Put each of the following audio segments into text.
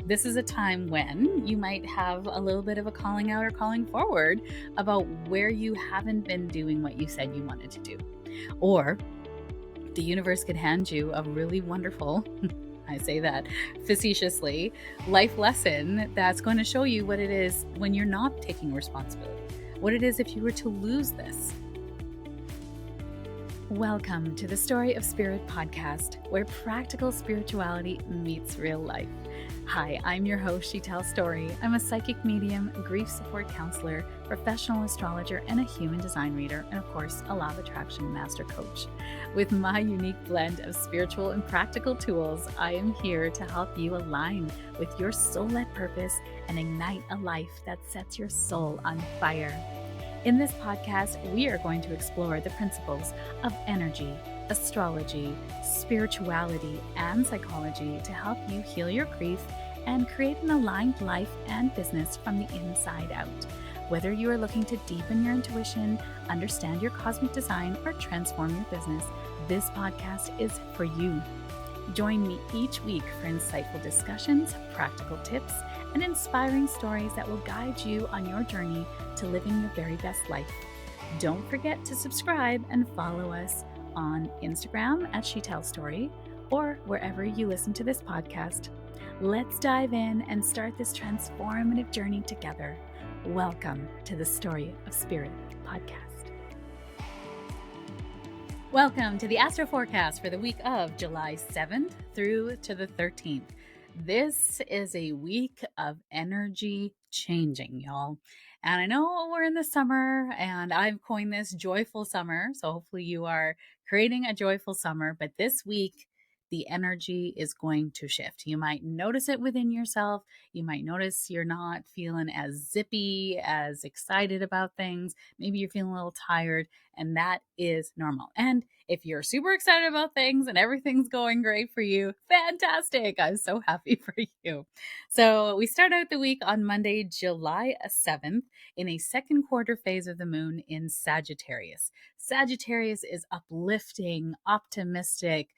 this is a time when you might have a little bit of a calling out or calling forward about where you haven't been doing what you said you wanted to do. Or the universe could hand you a really wonderful, I say that facetiously, life lesson that's going to show you what it is when you're not taking responsibility, what it is if you were to lose this. Welcome to the Story of Spirit podcast, where practical spirituality meets real life. Hi, I'm your host, She Tells Story. I'm a psychic medium, grief support counselor, professional astrologer, and a human design reader, and of course, a law of attraction master coach. With my unique blend of spiritual and practical tools, I am here to help you align with your soul-led purpose and ignite a life that sets your soul on fire. In this podcast, we are going to explore the principles of energy, astrology, spirituality, and psychology to help you heal your grief and create an aligned life and business from the inside out. Whether you are looking to deepen your intuition, understand your cosmic design, or transform your business, this podcast is for you. Join me each week for insightful discussions, practical tips, and inspiring stories that will guide you on your journey to living your very best life. Don't forget to subscribe and follow us on Instagram at She Tells Story or wherever you listen to this podcast. Let's dive in and start this transformative journey together. Welcome to the Story of Spirit podcast. Welcome to the Astro forecast for the week of July 7th through to the 13th. This is a week of energy changing, y'all. And I know we're in the summer and I've coined this joyful summer. So hopefully you are creating a joyful summer. But this week, the energy is going to shift. You might notice it within yourself. You might notice you're not feeling as zippy, as excited about things. Maybe you're feeling a little tired, and that is normal. And if you're super excited about things and everything's going great for you, fantastic. I'm so happy for you. So we start out the week on Monday, July 7th, in a second quarter phase of the moon in Sagittarius. Sagittarius is uplifting, optimistic,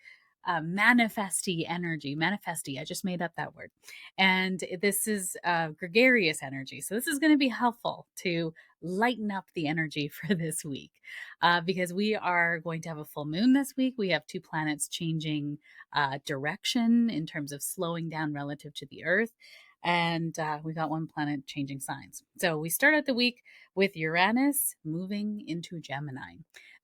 manifesty energy. Manifesty, I just made up that word. And this is gregarious energy. So this is going to be helpful to lighten up the energy for this week because we are going to have a full moon this week. We have two planets changing direction in terms of slowing down relative to the Earth. And we got one planet changing signs. So we start out the week with Uranus moving into Gemini.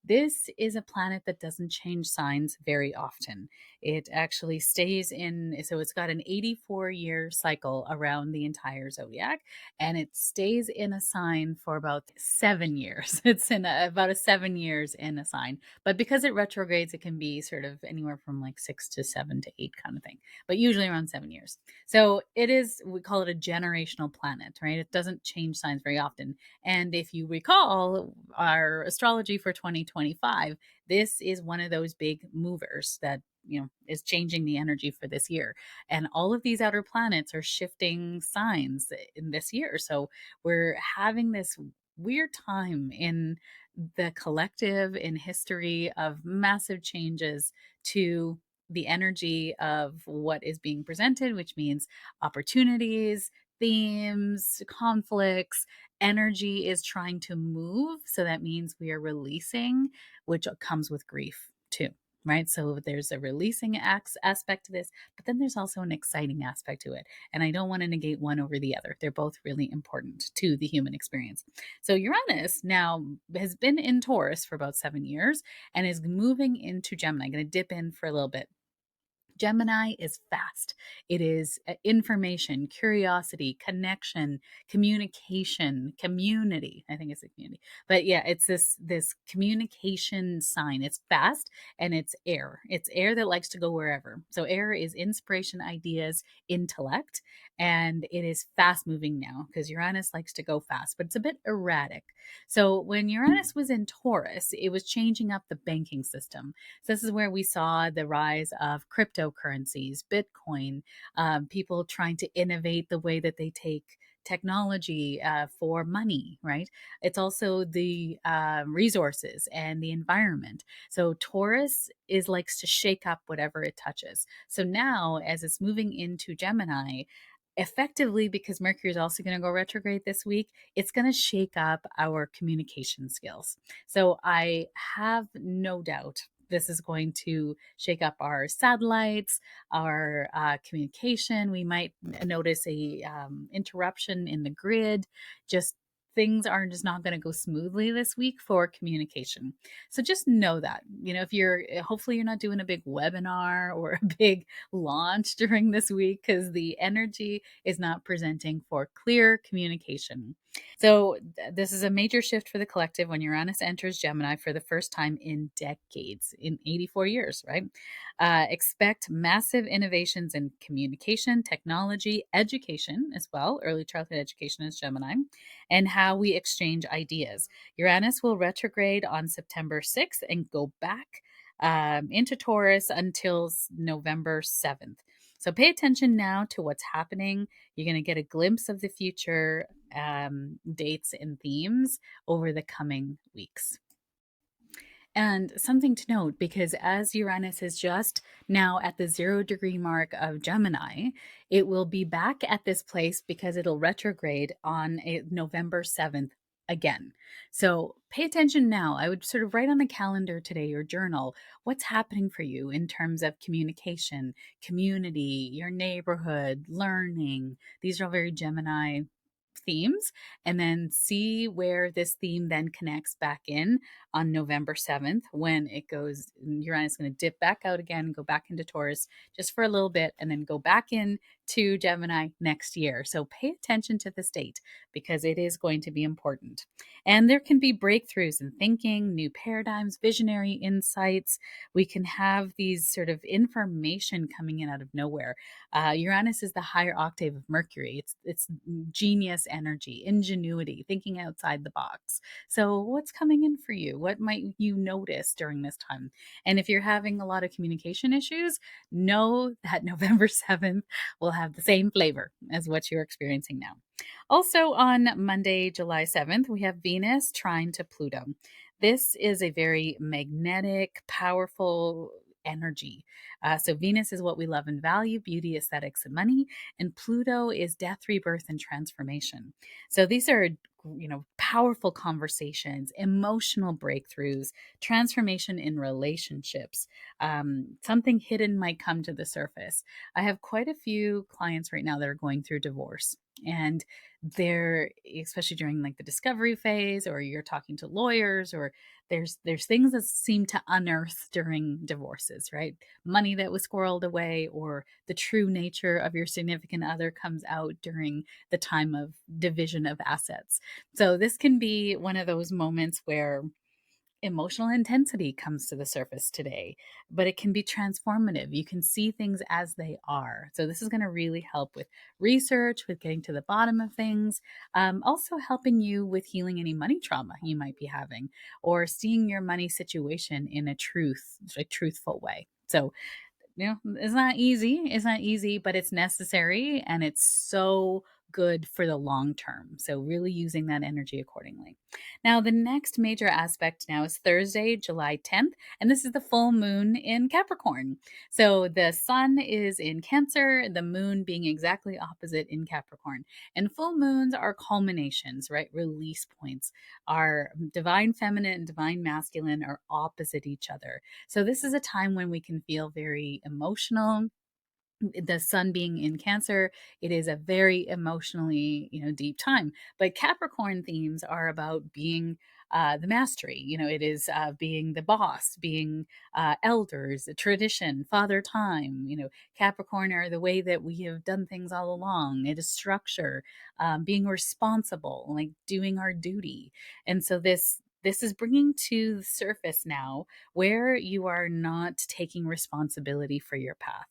This is a planet that doesn't change signs very often. It actually stays in, so it's got an 84-year cycle around the entire zodiac, and it stays in a sign for about 7 years. It's in about 7 years in a sign. But because it retrogrades, it can be sort of anywhere from like 6 to 7 to 8 kind of thing, but usually around 7 years. So it is, we call it a generational planet, right? It doesn't change signs very often. And if you recall our astrology for 2025, this is one of those big movers that is changing the energy for this year. And all of these outer planets are shifting signs in this year. So we're having this weird time in the collective, in history, of massive changes to the energy of what is being presented, which means opportunities, themes, conflicts. Energy is trying to move. So that means we are releasing, which comes with grief too, right? So there's a releasing aspect to this, but then there's also an exciting aspect to it. And I don't want to negate one over the other. They're both really important to the human experience. So Uranus now has been in Taurus for about 7 years and is moving into Gemini. I'm going to dip in for a little bit. Gemini is fast. It is information, curiosity, connection, communication, community. I think it's a community. But yeah, it's this communication sign. It's fast and it's air. It's air that likes to go wherever. So air is inspiration, ideas, intellect, and it is fast moving now because Uranus likes to go fast, but it's a bit erratic. So when Uranus was in Taurus, it was changing up the banking system. So this is where we saw the rise of cryptocurrencies, Bitcoin, people trying to innovate the way that they take technology for money, right? It's also the resources and the environment. So Taurus likes to shake up whatever it touches. So now, as it's moving into Gemini, effectively, because Mercury is also going to go retrograde this week, it's going to shake up our communication skills. So I have no doubt this is going to shake up our satellites, our communication. We might notice a interruption in the grid. Just things are just not going to go smoothly this week for communication. So just know that, if you're, hopefully you're not doing a big webinar or a big launch during this week, because the energy is not presenting for clear communication. So this is a major shift for the collective when Uranus enters Gemini for the first time in decades, in 84 years, right? Expect massive innovations in communication, technology, education as well. Early childhood education is Gemini, and how we exchange ideas. Uranus will retrograde on September 6th and go back into Taurus until November 7th. So pay attention now to what's happening. You're going to get a glimpse of the future dates and themes over the coming weeks. And something to note, because as Uranus is just now at the 0 degree mark of Gemini, it will be back at this place because it'll retrograde on November 7th again. So pay attention now. I would sort of write on the calendar today or journal what's happening for you in terms of communication, community, your neighborhood, learning. These are all very Gemini themes, and then see where this theme then connects back in on November 7th when it goes, Uranus is going to dip back out again, go back into Taurus just for a little bit, and then go back in to Gemini next year. So pay attention to this date because it is going to be important. And there can be breakthroughs in thinking, new paradigms, visionary insights. We can have these sort of information coming in out of nowhere. Uranus is the higher octave of Mercury. It's genius energy, ingenuity, thinking outside the box. So what's coming in for you? What might you notice during this time? And if you're having a lot of communication issues, know that November 7th will have the same flavor as what you're experiencing now. Also on Monday, July 7th, we have Venus trine to Pluto. This is a very magnetic, powerful energy. So Venus is what we love and value, beauty, aesthetics, and money. And Pluto is death, rebirth, and transformation. So these are, powerful conversations, emotional breakthroughs, transformation in relationships. Something hidden might come to the surface. I have quite a few clients right now that are going through divorce, and they're, especially during like the discovery phase, or you're talking to lawyers, or there's things that seem to unearth during divorces, right? Money that was squirreled away, or the true nature of your significant other comes out during the time of division of assets. So this can be one of those moments where emotional intensity comes to the surface today, but it can be transformative. You can see things as they are. So, this is going to really help with research, with getting to the bottom of things, also helping you with healing any money trauma you might be having, or seeing your money situation in a truthful way. So, it's not easy. It's not easy, but it's necessary, and it's so good for the long term. So, really using that energy accordingly. Now, the next major aspect now is Thursday, July 10th, and this is the full moon in Capricorn. So, the sun is in Cancer, the moon being exactly opposite in Capricorn. And full moons are culminations, right? Release points. Our divine feminine and divine masculine are opposite each other. So, this is a time when we can feel very emotional. The sun being in Cancer, it is a very emotionally, deep time. But Capricorn themes are about being the mastery. It is being the boss, being elders, tradition, father time. Capricorn are the way that we have done things all along. It is structure, being responsible, like doing our duty. And so this is bringing to the surface now where you are not taking responsibility for your path.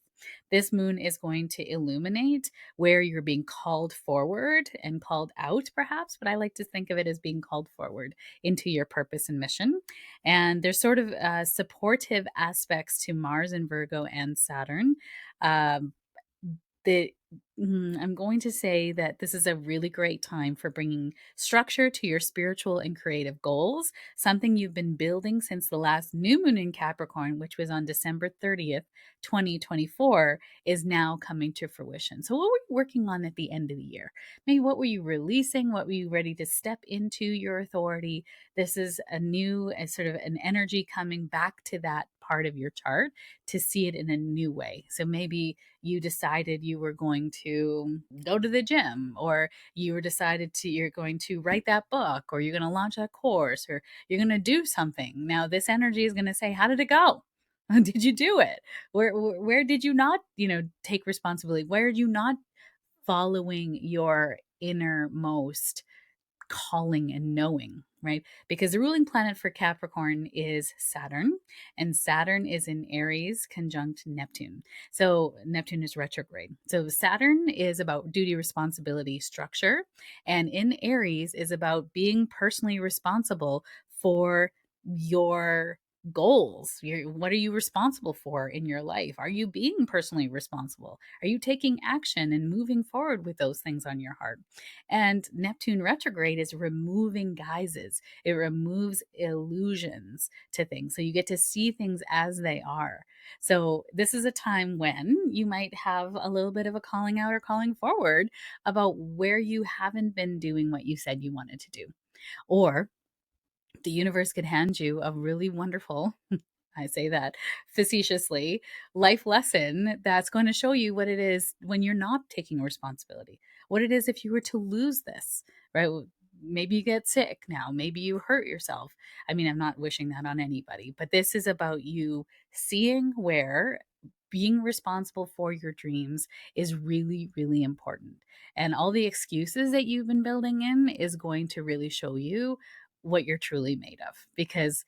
This moon is going to illuminate where you're being called forward and called out, perhaps, but I like to think of it as being called forward into your purpose and mission. And there's sort of supportive aspects to Mars and Virgo and Saturn. Um, the I'm going to say that this is a really great time for bringing structure to your spiritual and creative goals, something you've been building since the last new moon in Capricorn, which was on December 30th, 2024, is now coming to fruition. So, what were you working on at the end of the year? Maybe what were you releasing? What were you ready to step into your authority? This is a new, sort of an energy coming back to that part of your chart to see it in a new way. So, maybe you decided you were going to go to the gym, or you were decided to you're going to write that book, or you're going to launch a course, or you're going to do something. Now this energy is going to say, how did it go? Did you do it? Where did you not, take responsibility? Where are you not following your innermost calling and knowing, right? Because the ruling planet for Capricorn is Saturn, and Saturn is in Aries conjunct Neptune. So Neptune is retrograde. So Saturn is about duty, responsibility, structure, and in Aries is about being personally responsible for your goals. What are you responsible for in your life? Are you being personally responsible? Are you taking action and moving forward with those things on your heart? And Neptune retrograde is removing guises, it removes illusions to things. So you get to see things as they are. So this is a time when you might have a little bit of a calling out or calling forward about where you haven't been doing what you said you wanted to do. Or the universe could hand you a really wonderful, I say that facetiously, life lesson that's going to show you what it is when you're not taking responsibility. What it is if you were to lose this, right? Maybe you get sick now, maybe you hurt yourself. I mean, I'm not wishing that on anybody, but this is about you seeing where being responsible for your dreams is really, really important. And all the excuses that you've been building in is going to really show you what you're truly made of, because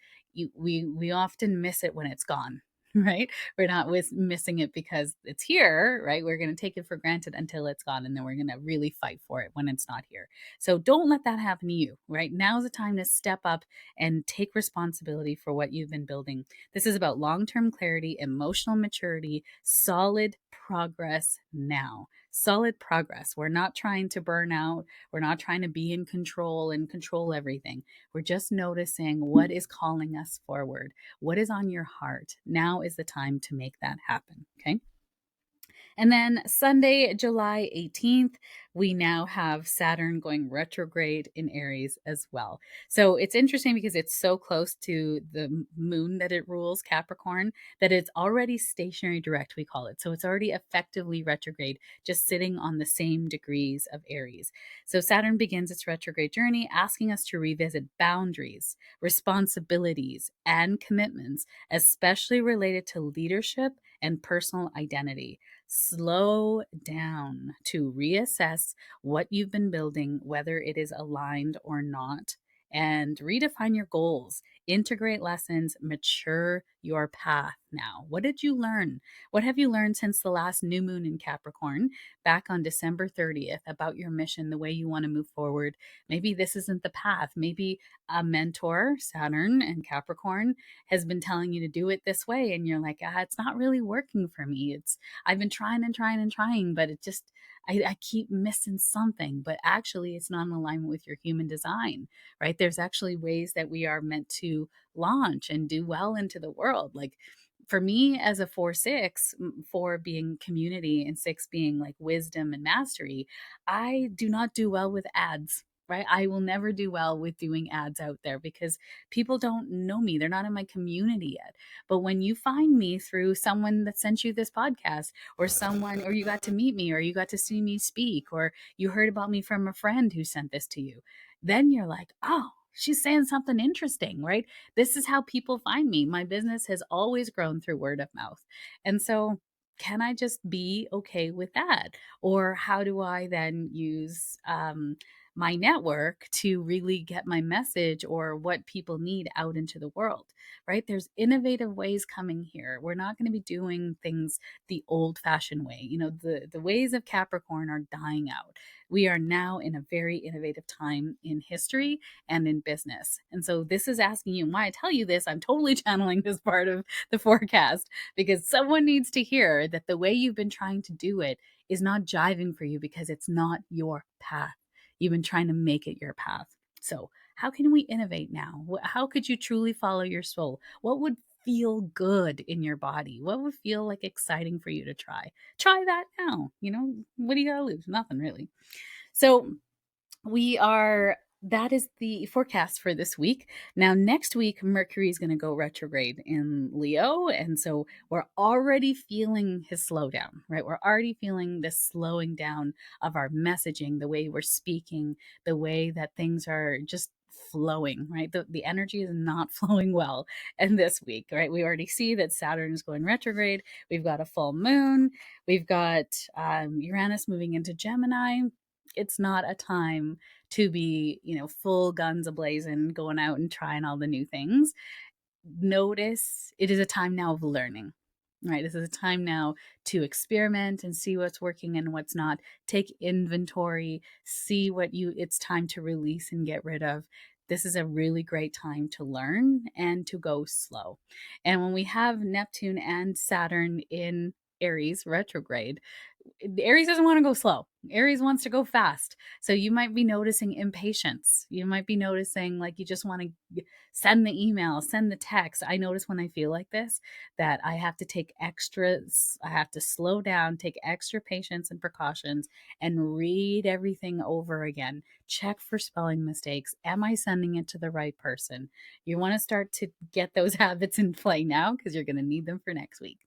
we often miss it when it's gone. Right, we're not missing it because it's here, right? We're going to take it for granted until it's gone, and then we're going to really fight for it when it's not here. So don't let that happen to you. Right, now's the time to step up and take responsibility for what you've been building. This is about long-term clarity, emotional maturity, solid progress now. Solid progress. We're not trying to burn out. We're not trying to be in control and control everything. We're just noticing what is calling us forward. What is on your heart? Now is the time to make that happen. Okay. And then Sunday, July 18th, we now have Saturn going retrograde in Aries as well. So it's interesting because it's so close to the moon that it rules, Capricorn, that it's already stationary direct, we call it. So it's already effectively retrograde, just sitting on the same degrees of Aries. So Saturn begins its retrograde journey, asking us to revisit boundaries, responsibilities, and commitments, especially related to leadership and personal identity. Slow down to reassess what you've been building, whether it is aligned or not, and redefine your goals, integrate lessons, mature your path now. What did you learn? What have you learned since the last new moon in Capricorn back on December 30th about your mission, the way you want to move forward? Maybe this isn't the path. Maybe a mentor, Saturn and Capricorn, has been telling you to do it this way, and you're like, it's not really working for me. I've been trying and trying and trying, but it just, I keep missing something. But actually, it's not in alignment with your human design, right? There's actually ways that we are meant to launch and do well into the world. Like for me, as a 4-6, 4 being community and 6 being like wisdom and mastery, I do not do well with ads. Right. I will never do well with doing ads out there because people don't know me. They're not in my community yet. But when you find me through someone that sent you this podcast, or someone, or you got to meet me, or you got to see me speak, or you heard about me from a friend who sent this to you, then you're like, oh, she's saying something interesting, right? This is how people find me. My business has always grown through word of mouth. And so, can I just be okay with that? Or how do I then use my network to really get my message or what people need out into the world, right? There's innovative ways coming here. We're not going to be doing things the old fashioned way. The ways of Capricorn are dying out. We are now in a very innovative time in history and in business. And so this is asking you, and why I tell you this, I'm totally channeling this part of the forecast because someone needs to hear that the way you've been trying to do it is not jiving for you because it's not your path. You've been trying to make it your path. So, how can we innovate now? How could you truly follow your soul? What would feel good in your body? What would feel like exciting for you to try? Try that now. What do you got to lose? Nothing really. So, that is the forecast for this week. Now, next week, Mercury is going to go retrograde in Leo. And so we're already feeling his slowdown, right? We're already feeling this slowing down of our messaging, the way we're speaking, the way that things are just flowing, right? The energy is not flowing well in this week, right? We already see that Saturn is going retrograde. We've got a full moon. We've got Uranus moving into Gemini. It's not a time to be, full guns ablazing, going out and trying all the new things. Notice it is a time now of learning, right? This is a time now to experiment and see what's working and what's not. Take inventory, see it's time to release and get rid of. This is a really great time to learn and to go slow. And when we have Neptune and Saturn in Aries retrograde, Aries doesn't want to go slow. Aries wants to go fast. So you might be noticing impatience. You might be noticing like you just want to send the email, send the text. I notice when I feel like this that I have to slow down, take extra patience and precautions, and read everything over again. Check for spelling mistakes. Am I sending it to the right person? You want to start to get those habits in play now because you're going to need them for next week.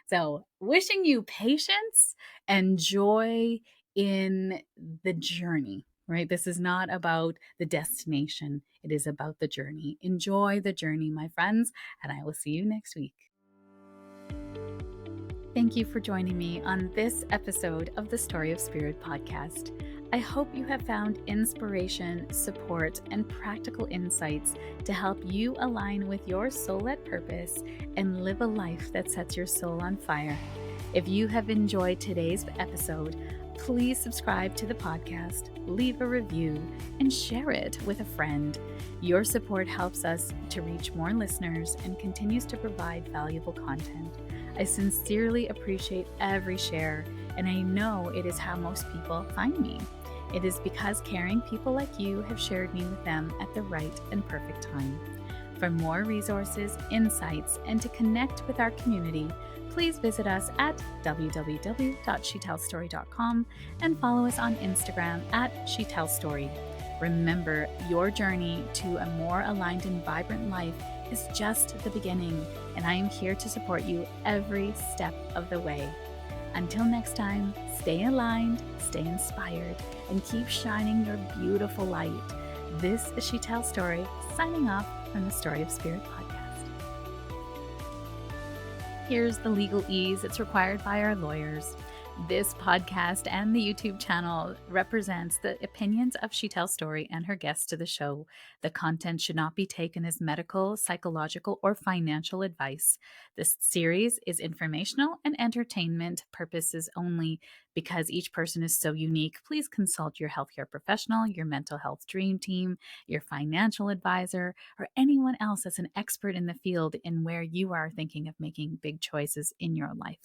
So, wishing you patience and joy in the journey, right? This is not about the destination, it is about the journey. Enjoy the journey, my friends, and I will see you next week. Thank you for joining me on this episode of the Story of Spirit podcast. I hope you have found inspiration, support, and practical insights to help you align with your soul-led purpose and live a life that sets your soul on fire. If you have enjoyed today's episode, please subscribe to the podcast, leave a review, and share it with a friend. Your support helps us to reach more listeners and continues to provide valuable content. I sincerely appreciate every share, and I know it is how most people find me. It is because caring people like you have shared me with them at the right and perfect time. For more resources, insights, and to connect with our community, please visit us at www.shetellstory.com and follow us on Instagram at shetellstory. Remember, your journey to a more aligned and vibrant life is just the beginning, and I am here to support you every step of the way. Until next time, stay aligned, stay inspired, and keep shining your beautiful light. This is Shetell Story, signing off from the Story of Spirit podcast. Here's the legalese it's required by our lawyers. This podcast and the YouTube channel represents the opinions of Shetell Story and her guests to the show. The content should not be taken as medical, psychological, or financial advice. This series is informational and entertainment purposes only. Because each person is so unique, please consult your healthcare professional, your mental health dream team, your financial advisor, or anyone else that's an expert in the field in where you are thinking of making big choices in your life.